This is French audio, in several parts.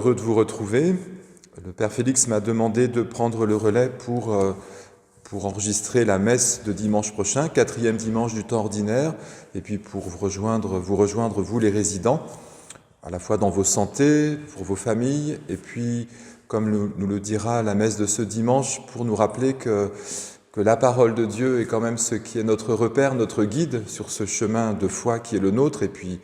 heureux de vous retrouver. Le Père Félix m'a demandé de prendre le relais pour enregistrer la messe de dimanche prochain, 4e dimanche du temps ordinaire, et puis pour vous rejoindre, vous les résidents, à la fois dans vos santé, pour vos familles, et puis, comme nous le dira la messe de ce dimanche, pour nous rappeler que la parole de Dieu est quand même ce qui est notre repère, notre guide sur ce chemin de foi qui est le nôtre, et puis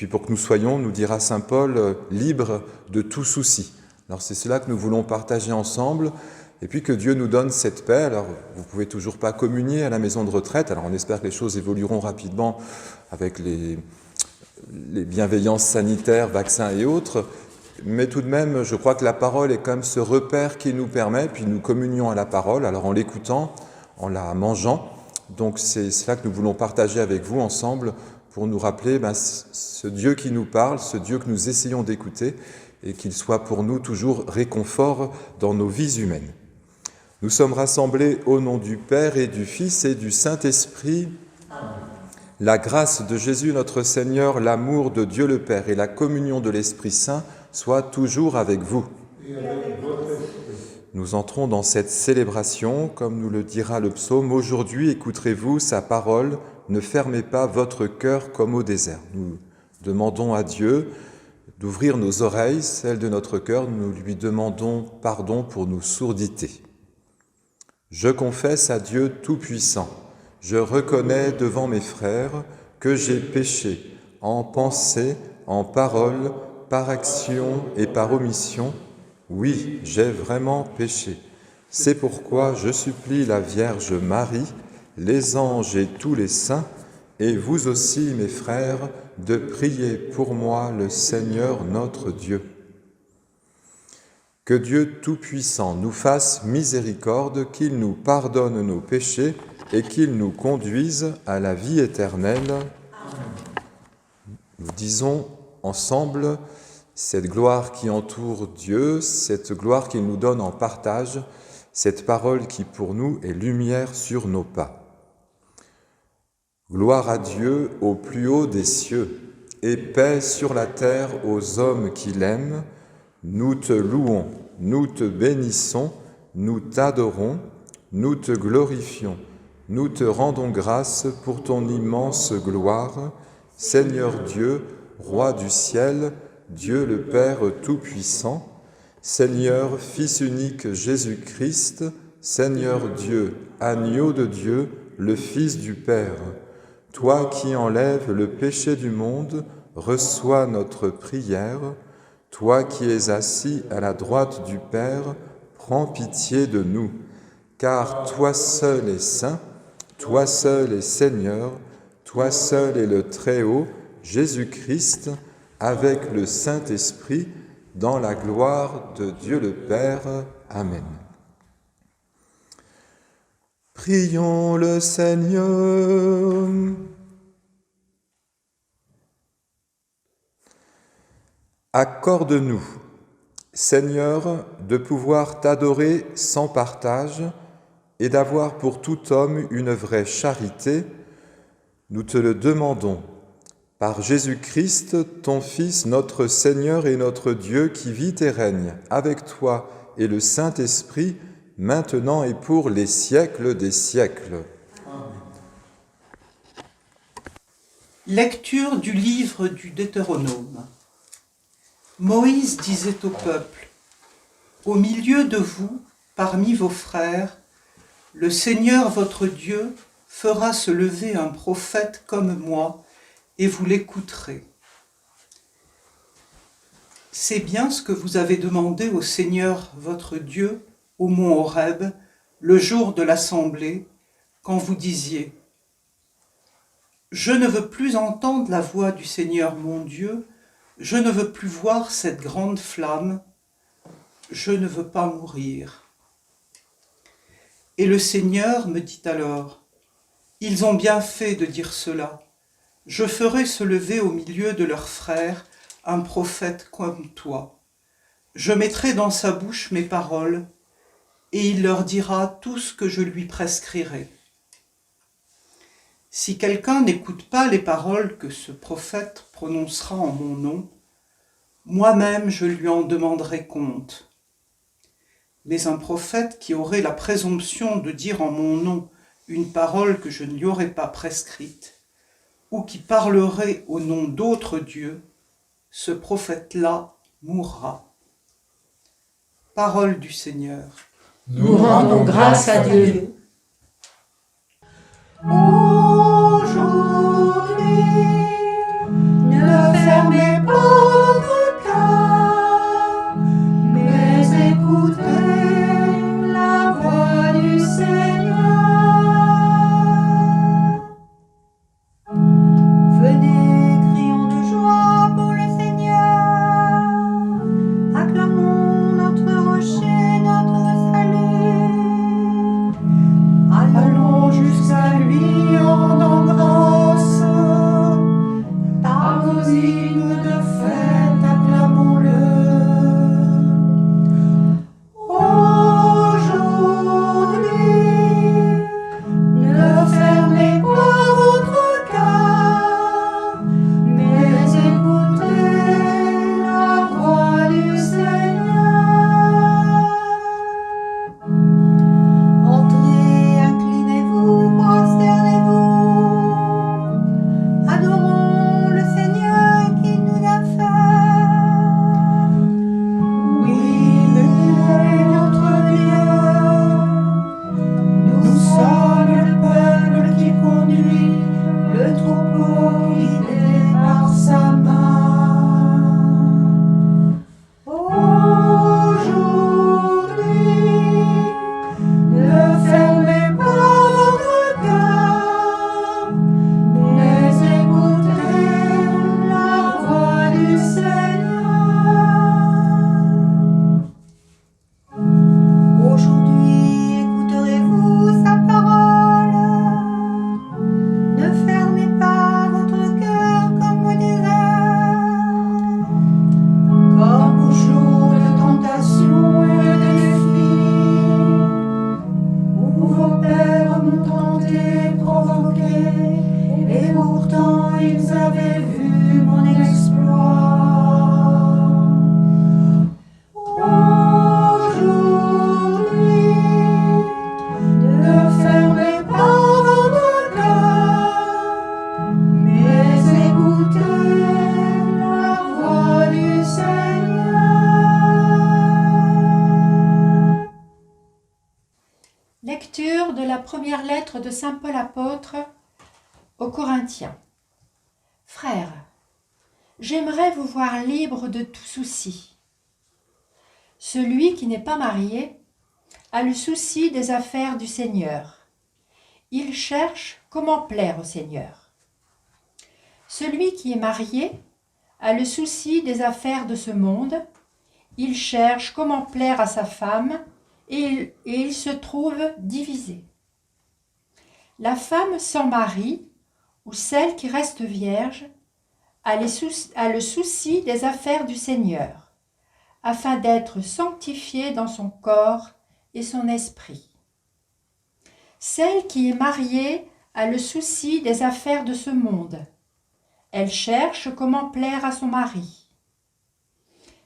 pour que nous soyons, nous dira saint Paul, libres de tout souci. Alors c'est cela que nous voulons partager ensemble, et puis que Dieu nous donne cette paix. Alors vous ne pouvez toujours pas communier à la maison de retraite, alors on espère que les choses évolueront rapidement avec les bienveillances sanitaires, vaccins et autres, mais tout de même, je crois que la parole est quand même ce repère qui nous permet, puis nous communions à la parole, alors en l'écoutant, en la mangeant. Donc c'est cela que nous voulons partager avec vous ensemble pour nous rappeler ce Dieu qui nous parle, ce Dieu que nous essayons d'écouter, et qu'il soit pour nous toujours réconfort dans nos vies humaines. Nous sommes rassemblés au nom du Père et du Fils et du Saint-Esprit. La grâce de Jésus notre Seigneur, l'amour de Dieu le Père et la communion de l'Esprit Saint soient toujours avec vous. Et avec votre esprit. Nous entrons dans cette célébration, comme nous le dira le psaume. Aujourd'hui, écouterez-vous sa parole, ne fermez pas votre cœur comme au désert. Nous demandons à Dieu d'ouvrir nos oreilles, celles de notre cœur. Nous lui demandons pardon pour nos sourdités. Je confesse à Dieu Tout-Puissant. Je reconnais devant mes frères que j'ai péché en pensée, en parole, par action et par omission. Oui, j'ai vraiment péché. C'est pourquoi je supplie la Vierge Marie, les anges et tous les saints, et vous aussi, mes frères, de prier pour moi le Seigneur notre Dieu. Que Dieu Tout-Puissant nous fasse miséricorde, qu'il nous pardonne nos péchés et qu'il nous conduise à la vie éternelle. Nous disons ensemble cette gloire qui entoure Dieu, cette gloire qu'il nous donne en partage, cette parole qui pour nous est lumière sur nos pas. Gloire à Dieu au plus haut des cieux, et paix sur la terre aux hommes qui l'aiment. Nous te louons, nous te bénissons, nous t'adorons, nous te glorifions, nous te rendons grâce pour ton immense gloire. Seigneur Dieu, Roi du ciel, Dieu le Père Tout-Puissant, Seigneur Fils unique Jésus-Christ, Seigneur Dieu, Agneau de Dieu, le Fils du Père, toi qui enlèves le péché du monde, reçois notre prière. Toi qui es assis à la droite du Père, prends pitié de nous, car toi seul es saint, toi seul es Seigneur, toi seul es le Très-Haut, Jésus-Christ, avec le Saint-Esprit, dans la gloire de Dieu le Père. Amen. Prions le Seigneur. Accorde-nous, Seigneur, de pouvoir t'adorer sans partage et d'avoir pour tout homme une vraie charité. Nous te le demandons, par Jésus-Christ, ton Fils, notre Seigneur et notre Dieu, qui vit et règne avec toi et le Saint-Esprit, maintenant et pour les siècles des siècles. Amen. Lecture du livre du Deutéronome. Moïse disait au peuple, « Au milieu de vous, parmi vos frères, le Seigneur votre Dieu fera se lever un prophète comme moi, et vous l'écouterez. C'est bien ce que vous avez demandé au Seigneur votre Dieu au mont Horeb, le jour de l'assemblée, quand vous disiez « Je ne veux plus entendre la voix du Seigneur mon Dieu, je ne veux plus voir cette grande flamme, je ne veux pas mourir. » Et le Seigneur me dit alors, « Ils ont bien fait de dire cela. Je ferai se lever au milieu de leurs frères un prophète comme toi. Je mettrai dans sa bouche mes paroles, et il leur dira tout ce que je lui prescrirai. Si quelqu'un n'écoute pas les paroles que ce prophète prononcera en mon nom, moi-même je lui en demanderai compte. Mais un prophète qui aurait la présomption de dire en mon nom une parole que je ne lui aurais pas prescrite, ou qui parlerait au nom d'autres dieux, ce prophète-là mourra. Parole du Seigneur. Nous rendons grâce à Dieu. Aujourd'hui, ne fermez pas votre cœur, mais écoutez la voix du Seigneur. Venez, crions de joie pour le Seigneur, acclamons notre rocher, notre salut. Allons jusqu'à lui en rendant grâce, par nos hymnes de fête acclamons-le. Aujourd'hui, ne fermez pas votre cœur, mais écoutez la voix du Seigneur. Entrez, inclinez-vous, prosternez-vous, adorons le Seigneur qui nous a fait. Oui, il est notre Dieu, nous sommes le peuple qui conduit, le troupeau guidé par sa main. Aujourd'hui, ne fermez pas votre cœur, mais écoutez la voix du Seigneur. Aujourd'hui, écouterez-vous sa parole. Ne fermez pas votre cœur comme au désert, comme au jour de tentation et de défi, où vos pères m'ont tenté, provoqué, et pourtant ils avaient vu mon exploit. Aujourd'hui, ne fermez pas votre cœur, mais écoutez la voix du Seigneur. Lecture de la première lettre de saint Paul apôtre aux Corinthiens. Frères, j'aimerais vous voir libres de tout souci. Celui qui n'est pas marié a le souci des affaires du Seigneur. Il cherche comment plaire au Seigneur. Celui qui est marié a le souci des affaires de ce monde. Il cherche comment plaire à sa femme et il se trouve divisé. La femme sans mari, ou celle qui reste vierge, a le souci des affaires du Seigneur, afin d'être sanctifiée dans son corps et son esprit. Celle qui est mariée a le souci des affaires de ce monde. Elle cherche comment plaire à son mari.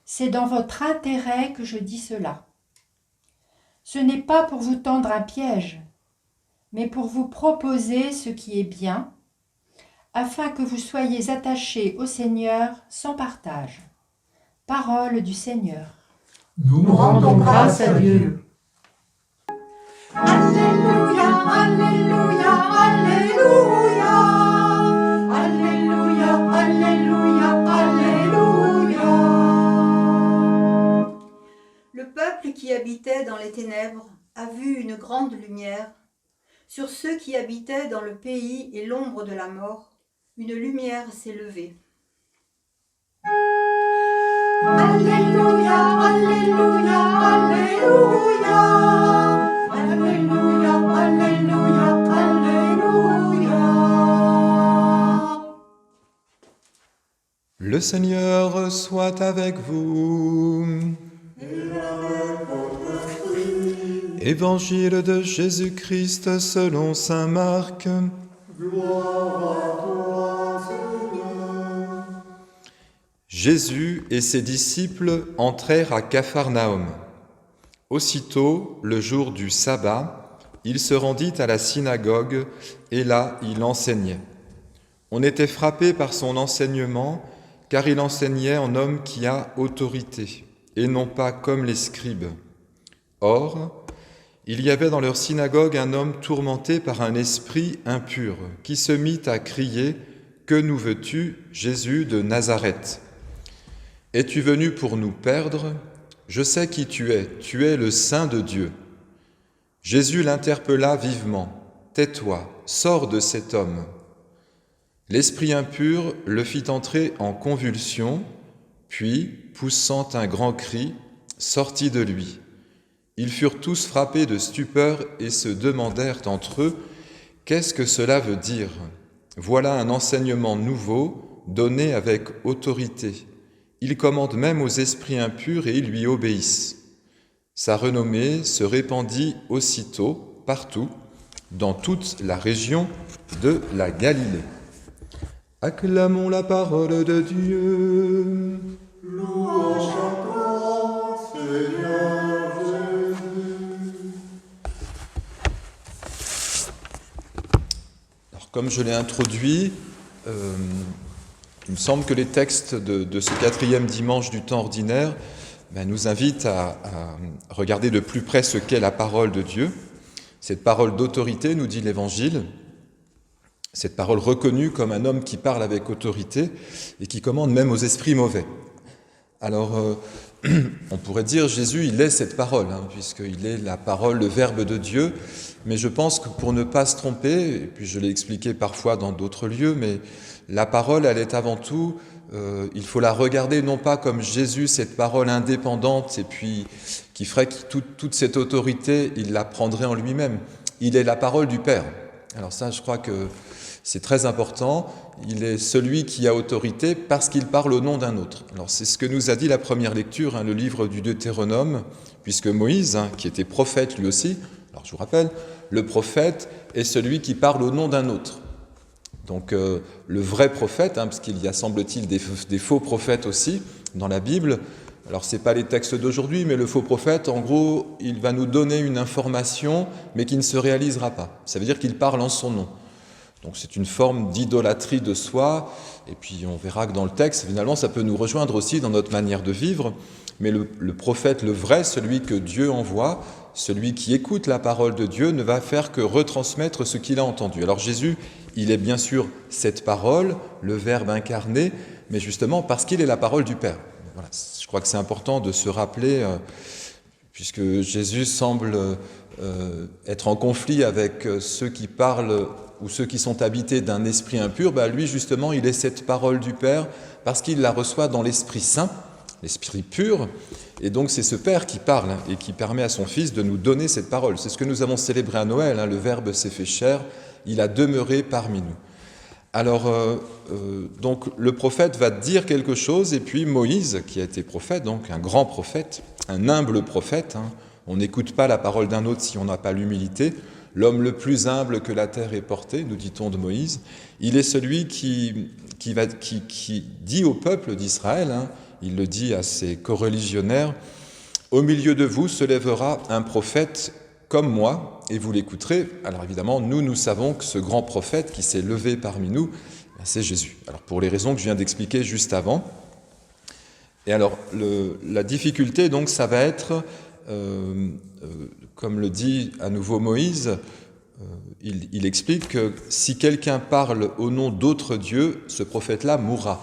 C'est dans votre intérêt que je dis cela. Ce n'est pas pour vous tendre un piège, mais pour vous proposer ce qui est bien, afin que vous soyez attachés au Seigneur sans partage. Parole du Seigneur. Nous rendons grâce à Dieu. Alléluia, Alléluia, Alléluia, Alléluia, Alléluia, Alléluia. Le peuple qui habitait dans les ténèbres a vu une grande lumière. Sur ceux qui habitaient dans le pays et l'ombre de la mort, une lumière s'est levée. Alléluia, Alléluia, Alléluia, Alléluia, Alléluia, Alléluia. Le Seigneur soit avec vous. Évangile de Jésus-Christ selon saint Marc. Jésus et ses disciples entrèrent à Capharnaüm. Aussitôt, le jour du sabbat, il se rendit à la synagogue et là, il enseignait. On était frappé par son enseignement, car il enseignait en homme qui a autorité, et non pas comme les scribes. Or, il y avait dans leur synagogue un homme tourmenté par un esprit impur, qui se mit à crier « Que nous veux-tu, Jésus de Nazareth ? Es-tu venu pour nous perdre ? Je sais qui tu es le Saint de Dieu. » Jésus l'interpella vivement. « Tais-toi, sors de cet homme. » L'esprit impur le fit entrer en convulsion, puis, poussant un grand cri, sortit de lui. Ils furent tous frappés de stupeur et se demandèrent entre eux « Qu'est-ce que cela veut dire ? Voilà un enseignement nouveau, donné avec autorité. Il commande même aux esprits impurs et ils lui obéissent. » Sa renommée se répandit aussitôt, partout, dans toute la région de la Galilée. Acclamons la parole de Dieu. Louange à toi, Seigneur Jésus. Alors, comme je l'ai introduit, il me semble que les textes de ce 4e dimanche du temps ordinaire nous invitent à regarder de plus près ce qu'est la parole de Dieu. Cette parole d'autorité, nous dit l'Évangile, cette parole reconnue comme un homme qui parle avec autorité et qui commande même aux esprits mauvais. Alors, on pourrait dire Jésus, il est cette parole, puisqu'il est la parole, le Verbe de Dieu. Mais je pense que pour ne pas se tromper, et puis je l'ai expliqué parfois dans d'autres lieux, mais la parole, elle est avant tout, il faut la regarder non pas comme Jésus, cette parole indépendante, et puis qui ferait que toute cette autorité, il la prendrait en lui-même. Il est la parole du Père. Alors ça, je crois que c'est très important. Il est celui qui a autorité parce qu'il parle au nom d'un autre. Alors c'est ce que nous a dit la première lecture, le livre du Deutéronome, puisque Moïse, qui était prophète lui aussi, alors je vous rappelle, le prophète est celui qui parle au nom d'un autre. Donc le vrai prophète, parce qu'il y a semble-t-il des faux prophètes aussi dans la Bible. Alors ce n'est pas les textes d'aujourd'hui, mais le faux prophète, en gros, il va nous donner une information, mais qui ne se réalisera pas. Ça veut dire qu'il parle en son nom. Donc c'est une forme d'idolâtrie de soi, et puis on verra que dans le texte, finalement, ça peut nous rejoindre aussi dans notre manière de vivre, mais le prophète, le vrai, celui que Dieu envoie, celui qui écoute la parole de Dieu, ne va faire que retransmettre ce qu'il a entendu. Alors Jésus, il est bien sûr cette parole, le Verbe incarné, mais justement parce qu'il est la parole du Père. Voilà, je crois que c'est important de se rappeler, puisque Jésus semble être en conflit avec ceux qui parlent ou ceux qui sont habités d'un esprit impur, lui justement il est cette parole du Père parce qu'il la reçoit dans l'Esprit Saint, l'Esprit pur, et donc c'est ce Père qui parle et qui permet à son Fils de nous donner cette parole. C'est ce que nous avons célébré à Noël, le Verbe s'est fait chair, il a demeuré parmi nous. Alors, donc le prophète va dire quelque chose, et puis Moïse, qui a été prophète, donc un grand prophète, un humble prophète, on n'écoute pas la parole d'un autre si on n'a pas l'humilité. L'homme le plus humble que la terre ait porté, nous dit-on de Moïse, il est celui qui dit au peuple d'Israël, il le dit à ses coreligionnaires, « Au milieu de vous se lèvera un prophète comme moi, et vous l'écouterez. » Alors évidemment, nous savons que ce grand prophète qui s'est levé parmi nous, c'est Jésus. Alors pour les raisons que je viens d'expliquer juste avant. Et alors, la difficulté, donc, ça va être... comme le dit à nouveau Moïse, il explique que si quelqu'un parle au nom d'autres dieux, ce prophète-là mourra.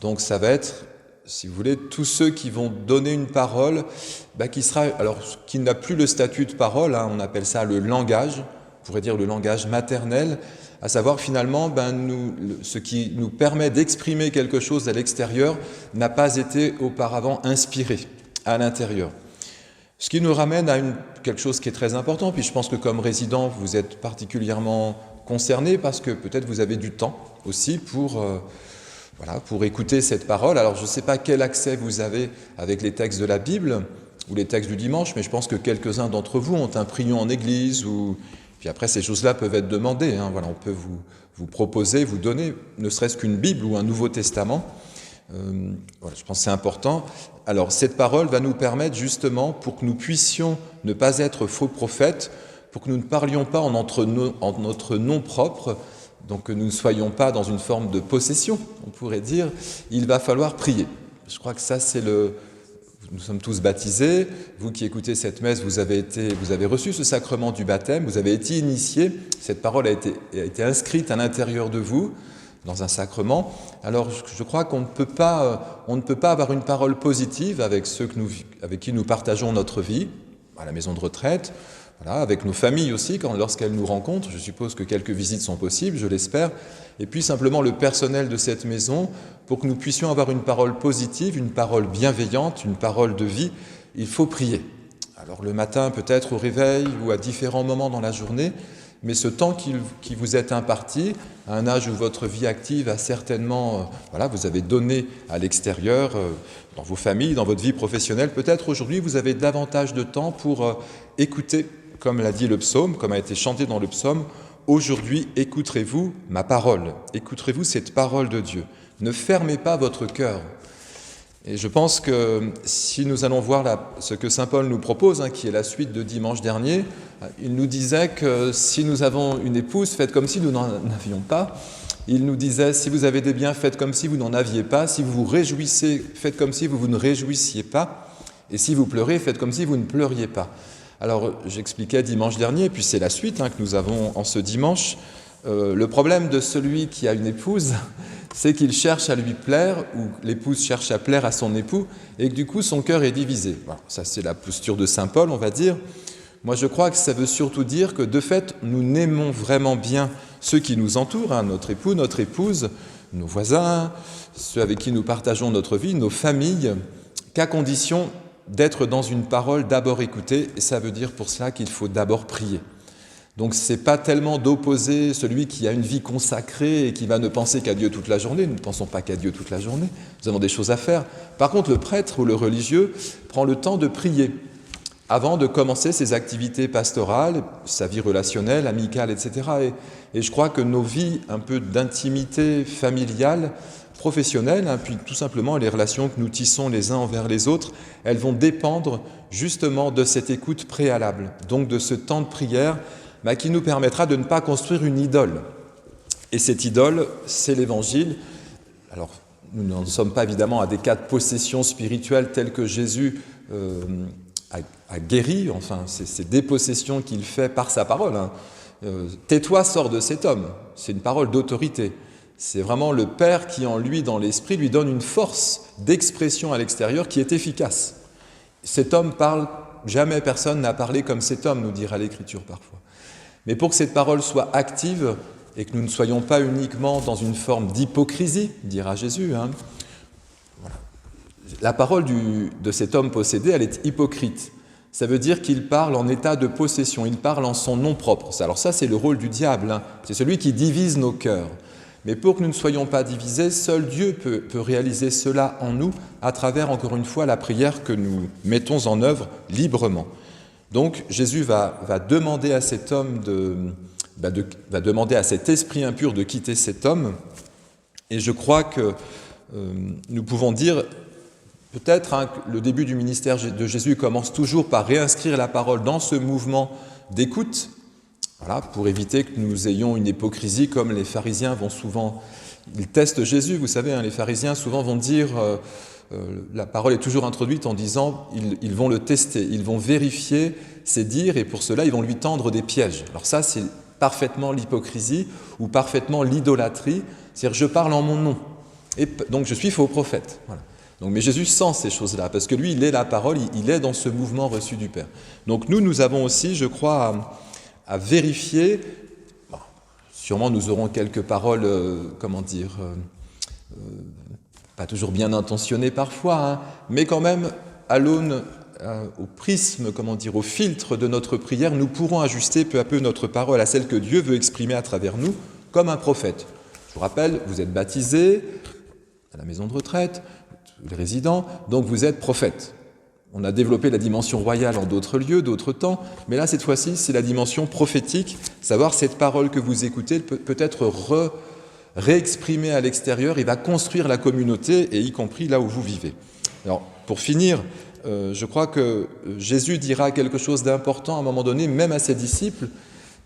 Donc ça va être, si vous voulez, tous ceux qui vont donner une parole, qui n'a plus le statut de parole, on appelle ça le langage, on pourrait dire le langage maternel, à savoir finalement, ce qui nous permet d'exprimer quelque chose à l'extérieur n'a pas été auparavant inspiré à l'intérieur. Ce qui nous ramène à quelque chose qui est très important, puis je pense que comme résident, vous êtes particulièrement concerné parce que peut-être vous avez du temps aussi pour écouter cette parole. Alors je ne sais pas quel accès vous avez avec les textes de la Bible ou les textes du dimanche, mais je pense que quelques-uns d'entre vous ont un prion en église, puis après ces choses-là peuvent être demandées. On peut vous proposer, vous donner, ne serait-ce qu'une Bible ou un Nouveau Testament. Voilà, je pense que c'est important. Alors, cette parole va nous permettre justement, pour que nous puissions ne pas être faux prophètes, pour que nous ne parlions pas en notre nom propre, donc que nous ne soyons pas dans une forme de possession, on pourrait dire, il va falloir prier. Je crois que ça, c'est nous sommes tous baptisés. Vous qui écoutez cette messe, vous avez reçu ce sacrement du baptême, vous avez été initiés. Cette parole a été inscrite à l'intérieur de vous, dans un sacrement. Alors, je crois qu'on ne peut pas avoir une parole positive avec ceux avec qui nous partageons notre vie, à la maison de retraite, voilà, avec nos familles aussi, lorsqu'elles nous rencontrent. Je suppose que quelques visites sont possibles, je l'espère. Et puis simplement le personnel de cette maison, pour que nous puissions avoir une parole positive, une parole bienveillante, une parole de vie, il faut prier. Alors le matin, peut-être au réveil ou à différents moments dans la journée, mais ce temps qui vous est imparti, à un âge où votre vie active a certainement, vous avez donné à l'extérieur, dans vos familles, dans votre vie professionnelle, peut-être aujourd'hui vous avez davantage de temps pour écouter, comme l'a dit le psaume, comme a été chanté dans le psaume, « Aujourd'hui, écouterez-vous ma parole, écouterez-vous cette parole de Dieu. Ne fermez pas votre cœur. » Et je pense que si nous allons voir ce que saint Paul nous propose, qui est la suite de dimanche dernier, il nous disait que si nous avons une épouse, faites comme si nous n'en avions pas. Il nous disait, si vous avez des biens, faites comme si vous n'en aviez pas. Si vous vous réjouissez, faites comme si vous ne réjouissiez pas. Et si vous pleurez, faites comme si vous ne pleuriez pas. Alors, j'expliquais dimanche dernier, et puis c'est la suite que nous avons en ce dimanche. Le problème de celui qui a une épouse, c'est qu'il cherche à lui plaire, ou l'épouse cherche à plaire à son époux, et que du coup son cœur est divisé. Voilà, ça c'est la posture de saint Paul, on va dire. Moi je crois que ça veut surtout dire que de fait, nous n'aimons vraiment bien ceux qui nous entourent, notre époux, notre épouse, nos voisins, ceux avec qui nous partageons notre vie, nos familles, qu'à condition d'être dans une parole d'abord écoutée, et ça veut dire pour cela qu'il faut d'abord prier. Donc ce n'est pas tellement d'opposer celui qui a une vie consacrée et qui va ne penser qu'à Dieu toute la journée. Nous ne pensons pas qu'à Dieu toute la journée, nous avons des choses à faire. Par contre, le prêtre ou le religieux prend le temps de prier avant de commencer ses activités pastorales, sa vie relationnelle, amicale, etc. Et je crois que nos vies un peu d'intimité familiale, professionnelle, puis tout simplement les relations que nous tissons les uns envers les autres, elles vont dépendre justement de cette écoute préalable, donc de ce temps de prière qui nous permettra de ne pas construire une idole. Et cette idole, c'est l'Évangile. Alors, nous n'en sommes pas évidemment à des cas de possession spirituelle tels que Jésus a guéri, enfin, c'est ces dépossessions qu'il fait par sa parole. Tais-toi, sors de cet homme. C'est une parole d'autorité. C'est vraiment le Père qui, en lui, dans l'esprit, lui donne une force d'expression à l'extérieur qui est efficace. Cet homme parle, jamais personne n'a parlé comme cet homme, nous dira l'Écriture parfois. Mais pour que cette parole soit active et que nous ne soyons pas uniquement dans une forme d'hypocrisie, dira Jésus, voilà. La parole de cet homme possédé, elle est hypocrite. Ça veut dire qu'il parle en état de possession, il parle en son nom propre. Alors ça, c'est le rôle du diable, c'est celui qui divise nos cœurs. Mais pour que nous ne soyons pas divisés, seul Dieu peut réaliser cela en nous à travers, encore une fois, la prière que nous mettons en œuvre librement. Donc Jésus va demander à cet homme va demander à cet esprit impur de quitter cet homme. Et je crois que nous pouvons dire, peut-être que le début du ministère de Jésus commence toujours par réinscrire la parole dans ce mouvement d'écoute, voilà, pour éviter que nous ayons une hypocrisie comme les pharisiens vont souvent... Ils testent Jésus, vous savez, les pharisiens souvent vont dire... la parole est toujours introduite en disant ils vont le tester, ils vont vérifier ses dires et pour cela ils vont lui tendre des pièges. Alors ça c'est parfaitement l'hypocrisie ou parfaitement l'idolâtrie, c'est-à-dire je parle en mon nom et donc je suis faux prophète. Voilà. Donc, mais Jésus sent ces choses-là parce que lui il est la parole, il est dans ce mouvement reçu du Père. Donc nous avons aussi, je crois, à vérifier. Bon, sûrement nous aurons quelques paroles, pas toujours bien intentionné parfois, mais quand même, à l'aune, au prisme, au filtre de notre prière, nous pourrons ajuster peu à peu notre parole à celle que Dieu veut exprimer à travers nous, comme un prophète. Je vous rappelle, vous êtes baptisés à la maison de retraite, les résidents, donc vous êtes prophète. On a développé la dimension royale en d'autres lieux, d'autres temps, mais là, cette fois-ci, c'est la dimension prophétique, savoir cette parole que vous écoutez peut être réexprimer à l'extérieur, il va construire la communauté, et y compris là où vous vivez. Alors, pour finir, je crois que Jésus dira quelque chose d'important à un moment donné, même à ses disciples.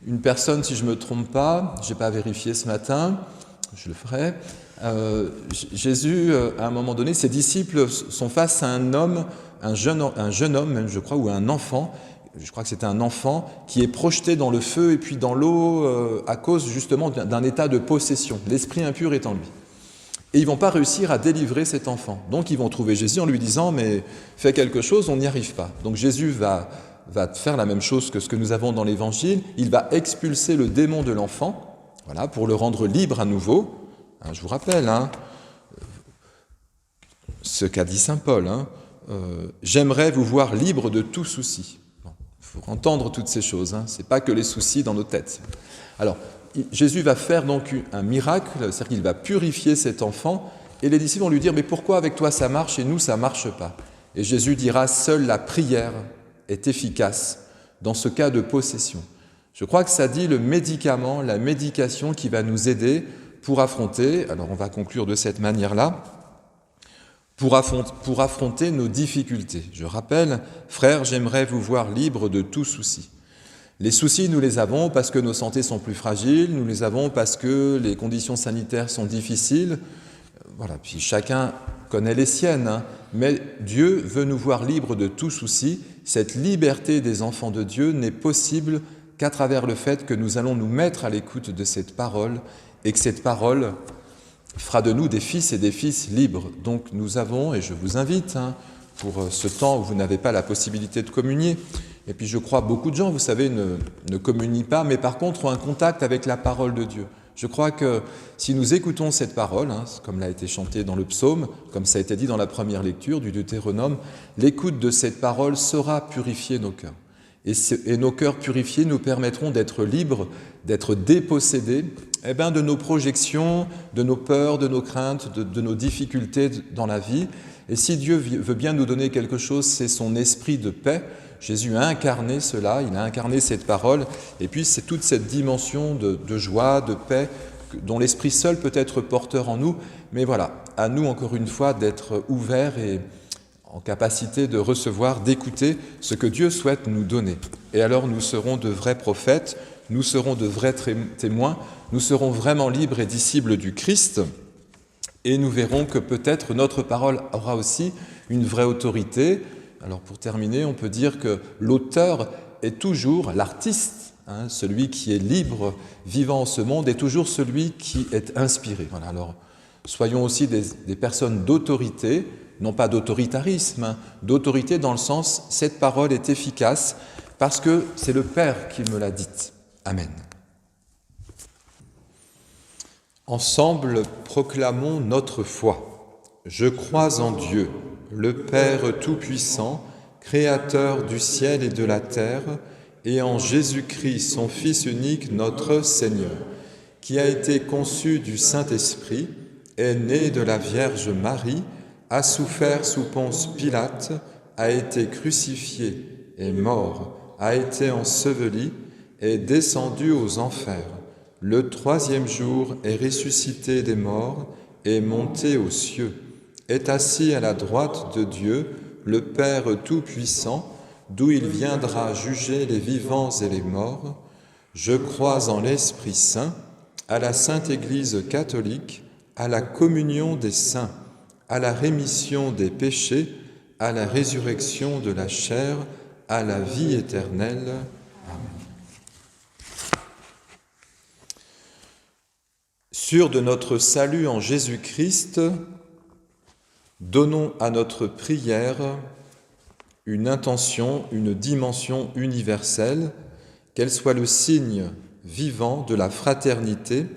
Une personne, si je ne me trompe pas, je n'ai pas vérifié ce matin, je le ferai, Jésus, à un moment donné, ses disciples sont face à un homme, un jeune homme même, je crois, ou un enfant, je crois que c'était un enfant, qui est projeté dans le feu et puis dans l'eau à cause justement d'un état de possession. L'esprit impur est en lui. Et ils ne vont pas réussir à délivrer cet enfant. Donc ils vont trouver Jésus en lui disant « mais fais quelque chose, on n'y arrive pas ». Donc Jésus va faire la même chose que ce que nous avons dans l'Évangile. Il va expulser le démon de l'enfant, voilà, pour le rendre libre à nouveau. Je vous rappelle ce qu'a dit saint Paul. J'aimerais vous voir libre de tout souci. Il faut entendre toutes ces choses. Ce n'est pas que les soucis dans nos têtes. Alors, Jésus va faire donc un miracle, c'est-à-dire qu'il va purifier cet enfant, et les disciples vont lui dire « mais pourquoi avec toi ça marche et nous ça ne marche pas ?» Et Jésus dira « seule la prière est efficace dans ce cas de possession ». Je crois que ça dit le médicament, la médication qui va nous aider pour affronter, alors on va conclure de cette manière-là, pour affronter nos difficultés. Je rappelle, frères, j'aimerais vous voir libre de tout souci. Les soucis, nous les avons parce que nos santé sont plus fragiles, nous les avons parce que les conditions sanitaires sont difficiles. Voilà, puis chacun connaît les siennes, mais Dieu veut nous voir libres de tout souci. Cette liberté des enfants de Dieu n'est possible qu'à travers le fait que nous allons nous mettre à l'écoute de cette parole et que cette parole fera de nous des fils et des fils libres. Donc nous avons, et je vous invite, pour ce temps où vous n'avez pas la possibilité de communier, et puis je crois beaucoup de gens, vous savez, ne communient pas, mais par contre ont un contact avec la parole de Dieu. Je crois que si nous écoutons cette parole, comme l'a été chanté dans le psaume, comme ça a été dit dans la première lecture du Deutéronome, l'écoute de cette parole saura purifier nos cœurs. Et nos cœurs purifiés nous permettront d'être libres, d'être dépossédés de nos projections, de nos peurs, de nos craintes, de nos difficultés dans la vie. Et si Dieu veut bien nous donner quelque chose, c'est son esprit de paix. Jésus a incarné cela, il a incarné cette parole, et puis c'est toute cette dimension de joie, de paix, dont l'Esprit seul peut être porteur en nous. Mais voilà, à nous encore une fois d'être ouverts et en capacité de recevoir, d'écouter ce que Dieu souhaite nous donner. Et alors nous serons de vrais prophètes, nous serons de vrais témoins, nous serons vraiment libres et disciples du Christ, et nous verrons que peut-être notre parole aura aussi une vraie autorité. Alors pour terminer, on peut dire que l'auteur est toujours l'artiste, celui qui est libre, vivant en ce monde, est toujours celui qui est inspiré. Voilà, alors soyons aussi des personnes d'autorité, non pas d'autoritarisme, d'autorité dans le sens, cette parole est efficace parce que c'est le Père qui me l'a dite. Amen. Ensemble, proclamons notre foi. Je crois en Dieu, le Père Tout-Puissant, Créateur du ciel et de la terre, et en Jésus-Christ, son Fils unique, notre Seigneur, qui a été conçu du Saint-Esprit, est né de la Vierge Marie, a souffert sous Ponce Pilate, a été crucifié, est mort, a été enseveli, est descendu aux enfers. Le troisième jour est ressuscité des morts, est monté aux cieux, est assis à la droite de Dieu, le Père Tout-Puissant, d'où il viendra juger les vivants et les morts. Je crois en l'Esprit Saint, à la Sainte Église catholique, à la communion des saints, à la rémission des péchés, à la résurrection de la chair, à la vie éternelle. Amen. Sûrs de notre salut en Jésus-Christ, donnons à notre prière une intention, une dimension universelle, qu'elle soit le signe vivant de la fraternité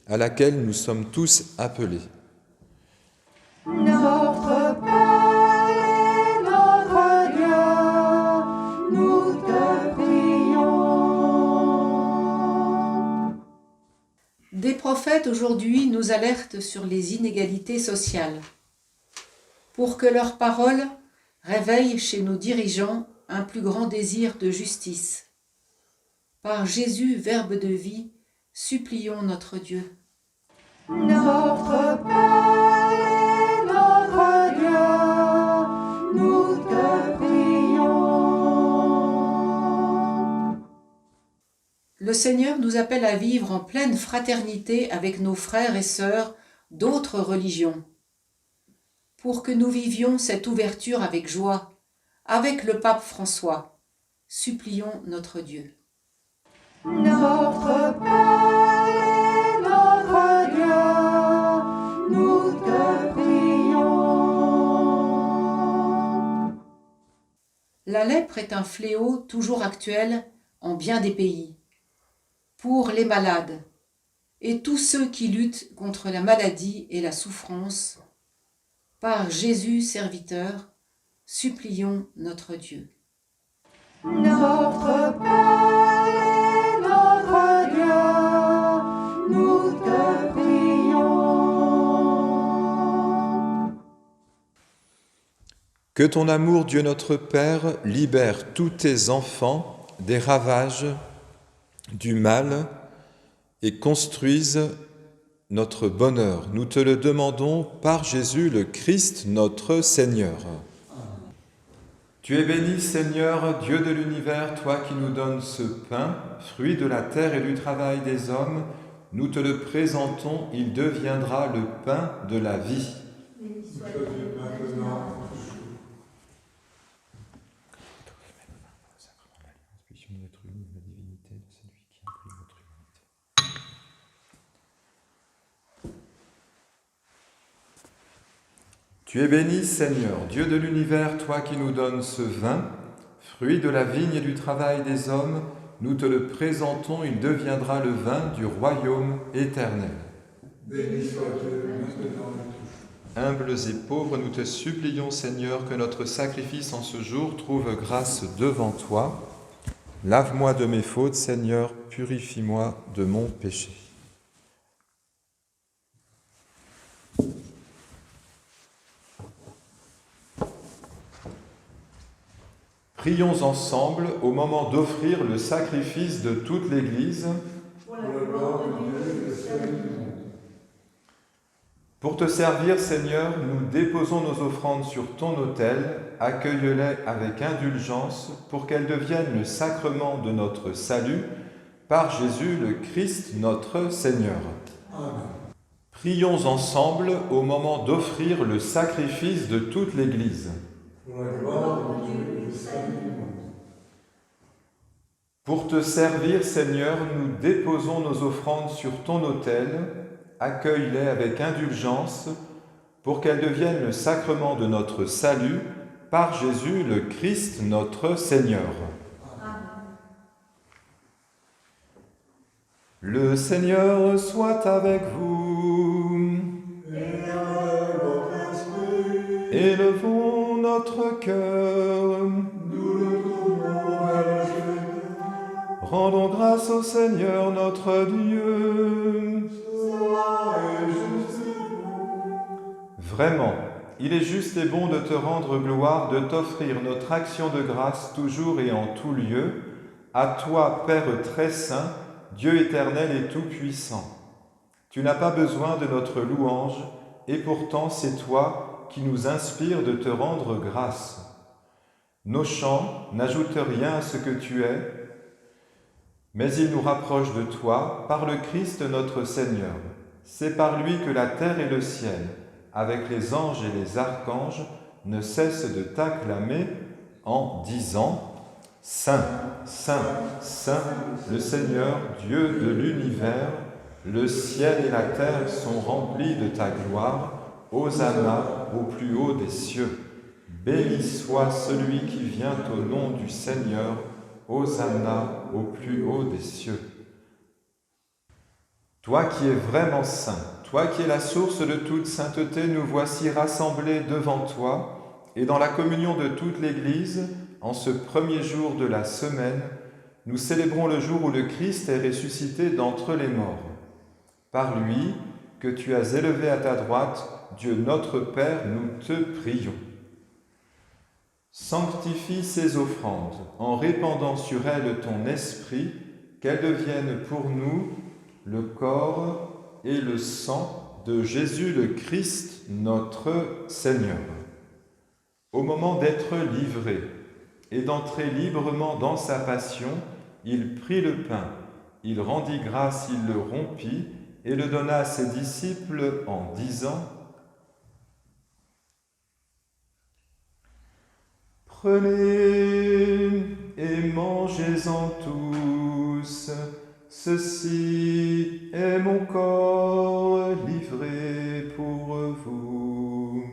à laquelle nous sommes tous appelés. Notre Père et notre Dieu, nous te prions. Des prophètes aujourd'hui nous alertent sur les inégalités sociales. Pour que leurs paroles réveillent chez nos dirigeants un plus grand désir de justice. Par Jésus, Verbe de vie, supplions notre Dieu. Notre Père et notre Dieu, nous te prions. Le Seigneur nous appelle à vivre en pleine fraternité avec nos frères et sœurs d'autres religions, pour que nous vivions cette ouverture avec joie, avec le pape François. Supplions notre Dieu. Notre Père et notre Dieu, nous te prions. La lèpre est un fléau toujours actuel en bien des pays, pour les malades et tous ceux qui luttent contre la maladie et la souffrance. Par Jésus serviteur, supplions notre Dieu. Notre Père et notre Dieu, nous te prions. Que ton amour, Dieu notre Père, libère tous tes enfants des ravages du mal et construise notre bonheur. Nous te le demandons par Jésus le Christ, notre Seigneur. Tu es béni, Seigneur, Dieu de l'univers, toi qui nous donnes ce pain, fruit de la terre et du travail des hommes. Nous te le présentons, il deviendra le pain de la vie. Tu es béni, Seigneur, Dieu de l'univers, toi qui nous donnes ce vin, fruit de la vigne et du travail des hommes, nous te le présentons, il deviendra le vin du royaume éternel. Béni sois-tu maintenant et toujours. Humbles et pauvres, nous te supplions, Seigneur, que notre sacrifice en ce jour trouve grâce devant toi. Lave-moi de mes fautes, Seigneur, purifie-moi de mon péché. Prions ensemble au moment d'offrir le sacrifice de toute l'Église. Pour la gloire de Dieu et le salut du monde. Pour te servir, Seigneur, nous déposons nos offrandes sur ton autel. Accueille-les avec indulgence pour qu'elles deviennent le sacrement de notre salut par Jésus le Christ, notre Seigneur. Amen. Prions ensemble au moment d'offrir le sacrifice de toute l'Église. Pour la gloire de Dieu et le salut du monde. Pour te servir, Seigneur, nous déposons nos offrandes sur ton autel. Accueille-les avec indulgence pour qu'elles deviennent le sacrement de notre salut par Jésus le Christ, notre Seigneur. Amen. Le Seigneur soit avec vous. Et avec votre esprit, Élevons notre cœur. nous le tournons vers le Seigneur. Rendons grâce au Seigneur notre Dieu. Cela est juste et bon. Vraiment, il est juste et bon de te rendre gloire, de t'offrir notre action de grâce toujours et en tout lieu, à toi, Père très saint, Dieu éternel et tout-puissant. Tu n'as pas besoin de notre louange, et pourtant c'est toi qui nous inspire de te rendre grâce. Nos chants n'ajoutent rien à ce que tu es, mais ils nous rapprochent de toi par le Christ notre Seigneur. C'est par lui que la terre et le ciel, avec les anges et les archanges, ne cessent de t'acclamer en disant « Saint, Saint, Saint, le Seigneur, Dieu de l'univers, le ciel et la terre sont remplis de ta gloire. Hosanna au plus haut des cieux. Béni soit celui qui vient au nom du Seigneur. Hosanna au plus haut des cieux. » Toi qui es vraiment saint, toi qui es la source de toute sainteté, nous voici rassemblés devant toi, et dans la communion de toute l'Église, en ce premier jour de la semaine, nous célébrons le jour où le Christ est ressuscité d'entre les morts. Par lui, que tu as élevé à ta droite, Dieu notre Père, nous te prions. Sanctifie ces offrandes en répandant sur elles ton esprit, qu'elles deviennent pour nous le corps et le sang de Jésus le Christ, notre Seigneur. Au moment d'être livré et d'entrer librement dans sa passion, il prit le pain, il rendit grâce, il le rompit et le donna à ses disciples en disant : « Prenez et mangez-en tous, ceci est mon corps livré pour vous. »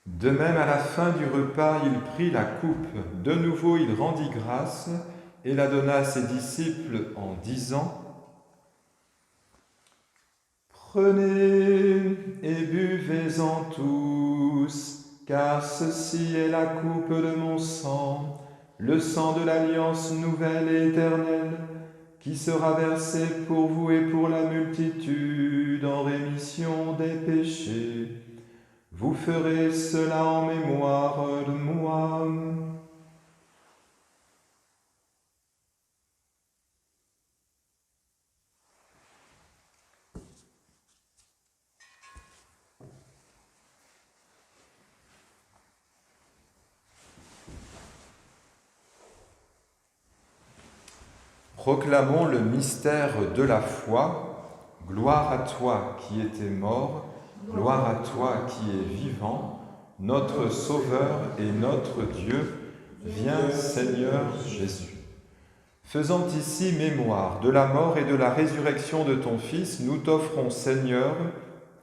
De même, à la fin du repas, il prit la coupe. De nouveau, il rendit grâce et la donna à ses disciples en disant : « Prenez et buvez-en tous, car ceci est la coupe de mon sang, le sang de l'alliance nouvelle et éternelle, qui sera versé pour vous et pour la multitude en rémission des péchés. Vous ferez cela en mémoire de moi. » Proclamons le mystère de la foi. Gloire à toi qui étais mort, gloire à toi qui es vivant, notre Sauveur et notre Dieu. Viens, Seigneur Jésus. Faisant ici mémoire de la mort et de la résurrection de ton Fils, nous t'offrons, Seigneur,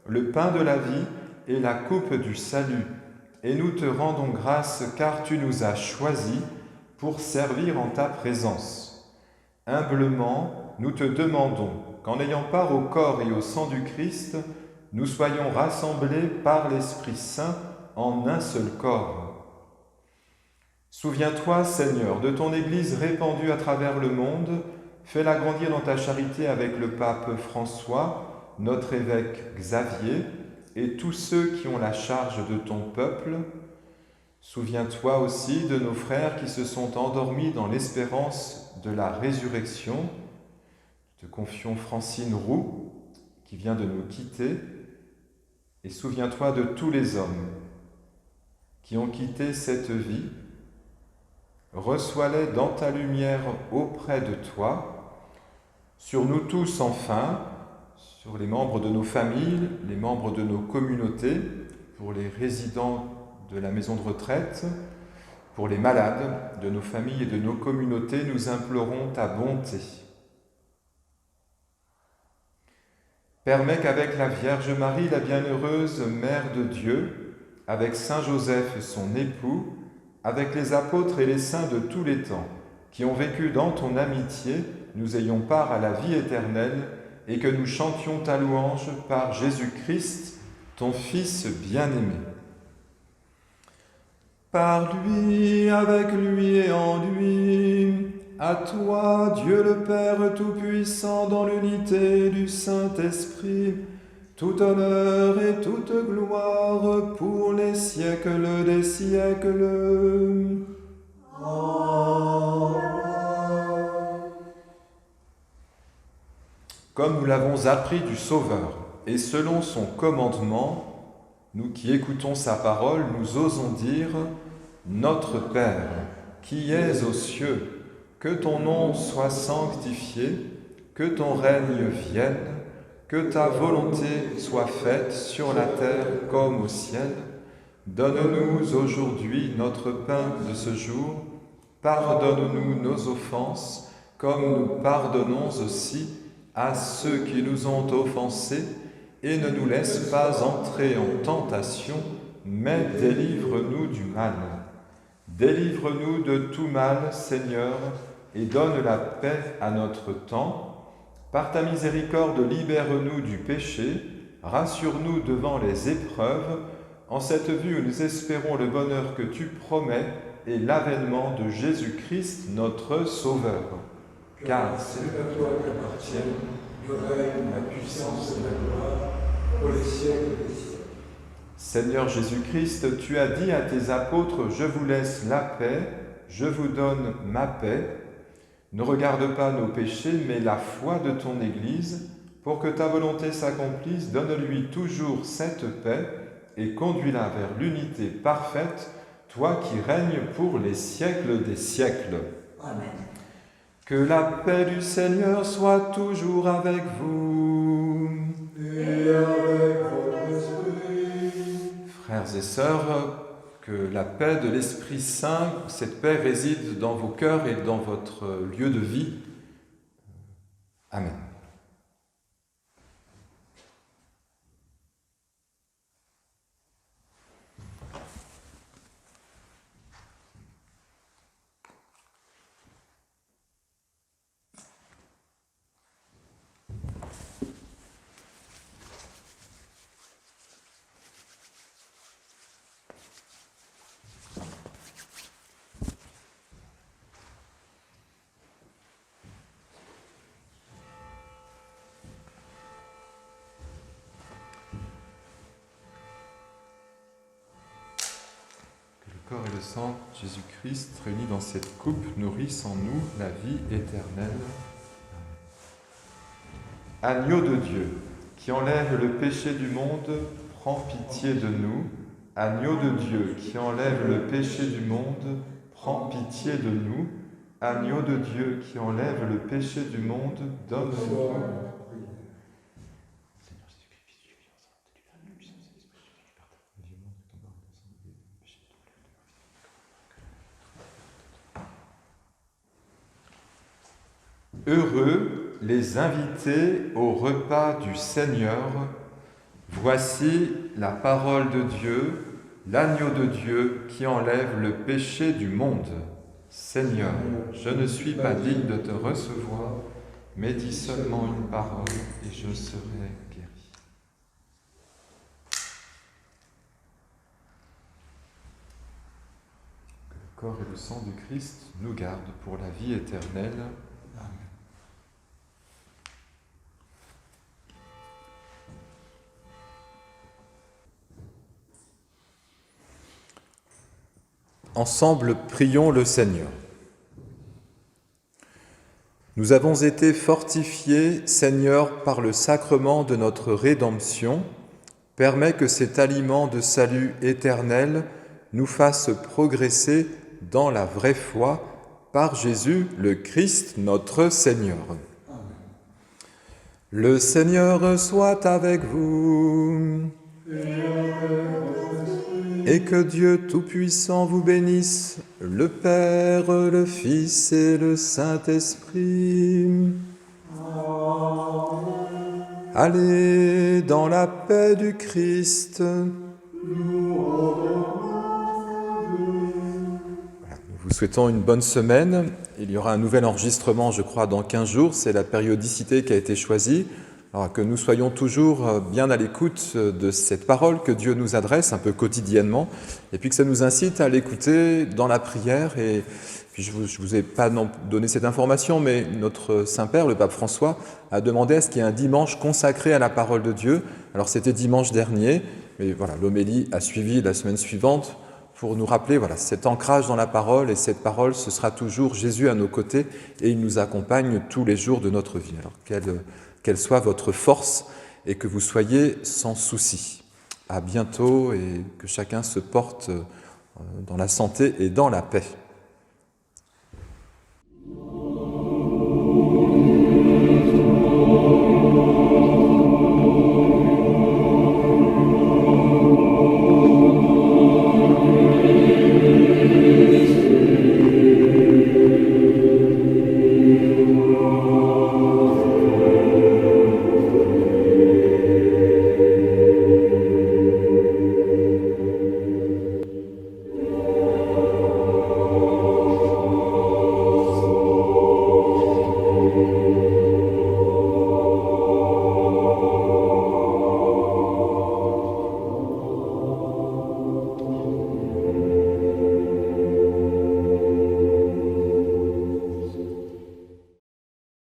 le pain de la vie et la coupe du salut, et nous te rendons grâce car tu nous as choisis pour servir en ta présence. Humblement, nous te demandons qu'en ayant part au corps et au sang du Christ, nous soyons rassemblés par l'Esprit Saint en un seul corps. Souviens-toi, Seigneur, de ton Église répandue à travers le monde, fais-la grandir dans ta charité avec le pape François, notre évêque Xavier, et tous ceux qui ont la charge de ton peuple. Souviens-toi aussi de nos frères qui se sont endormis dans l'espérance de la résurrection. Te confions Francine Roux, qui vient de nous quitter, et souviens-toi de tous les hommes qui ont quitté cette vie. Reçois-les dans ta lumière auprès de toi. Sur nous tous, enfin, sur les membres de nos familles, les membres de nos communautés, pour les résidents de la maison de retraite, pour les malades de nos familles et de nos communautés, nous implorons ta bonté. Permets qu'avec la Vierge Marie, la bienheureuse Mère de Dieu, avec Saint Joseph, son époux, avec les apôtres et les saints de tous les temps, qui ont vécu dans ton amitié, nous ayons part à la vie éternelle et que nous chantions ta louange par Jésus-Christ, ton Fils bien-aimé. Par lui, avec lui et en lui, à toi, Dieu le Père Tout-Puissant, dans l'unité du Saint-Esprit, tout honneur et toute gloire pour les siècles des siècles. Amen. Comme nous l'avons appris du Sauveur, et selon son commandement, nous qui écoutons sa parole, nous osons dire : Notre Père, qui es aux cieux, que ton nom soit sanctifié, que ton règne vienne, que ta volonté soit faite sur la terre comme au ciel. Donne-nous aujourd'hui notre pain de ce jour. Pardonne-nous nos offenses, comme nous pardonnons aussi à ceux qui nous ont offensés, et ne nous laisse pas entrer en tentation, mais délivre-nous du mal. Délivre-nous de tout mal, Seigneur, et donne la paix à notre temps. Par ta miséricorde, libère-nous du péché, rassure-nous devant les épreuves, en cette vue où nous espérons le bonheur que tu promets et l'avènement de Jésus-Christ, notre Sauveur. Car c'est à toi qu'appartiennent le règne, la puissance et la gloire, pour les siècles des siècles. Seigneur Jésus-Christ, tu as dit à tes apôtres, « Je vous laisse la paix, je vous donne ma paix ». Ne regarde pas nos péchés, mais la foi de ton Église. Pour que ta volonté s'accomplisse, donne-lui toujours cette paix et conduis-la vers l'unité parfaite, toi qui règnes pour les siècles des siècles. Amen. Que la paix du Seigneur soit toujours avec vous. Et avec votre esprit. Frères et sœurs, que la paix de l'Esprit Saint, cette paix réside dans vos cœurs et dans votre lieu de vie. Amen. Le corps et le sang de Jésus-Christ réunis dans cette coupe nourrissent en nous la vie éternelle. Agneau de Dieu, qui enlève le péché du monde, prends pitié de nous. Agneau de Dieu, qui enlève le péché du monde, prends pitié de nous. Agneau de Dieu, qui enlève le péché du monde, donne-nous. Heureux les invités au repas du Seigneur. Voici la parole de Dieu, l'agneau de Dieu qui enlève le péché du monde. Seigneur, je ne suis pas digne de te recevoir, mais dis seulement une parole et je serai guéri. Que le corps et le sang du Christ nous gardent pour la vie éternelle. Amen. Ensemble, prions le Seigneur. Nous avons été fortifiés, Seigneur, par le sacrement de notre rédemption. Permets que cet aliment de salut éternel nous fasse progresser dans la vraie foi par Jésus, le Christ, notre Seigneur. Amen. Le Seigneur soit avec vous. Et que Dieu Tout-Puissant vous bénisse, le Père, le Fils et le Saint-Esprit. Allez dans la paix du Christ. Voilà, nous vous souhaitons une bonne semaine. Il y aura un nouvel enregistrement, je crois, dans 15 jours. C'est la périodicité qui a été choisie. Alors que nous soyons toujours bien à l'écoute de cette parole que Dieu nous adresse un peu quotidiennement, et puis que ça nous incite à l'écouter dans la prière. Et puis je vous ai pas donné cette information, mais notre Saint-Père, le pape François, a demandé à ce qu'il y ait un dimanche consacré à la parole de Dieu. Alors c'était dimanche dernier, mais voilà, l'homélie a suivi la semaine suivante pour nous rappeler cet ancrage dans la parole, et cette parole, ce sera toujours Jésus à nos côtés, et il nous accompagne tous les jours de notre vie. Alors qu'elle soit votre force et que vous soyez sans souci. À bientôt et que chacun se porte dans la santé et dans la paix.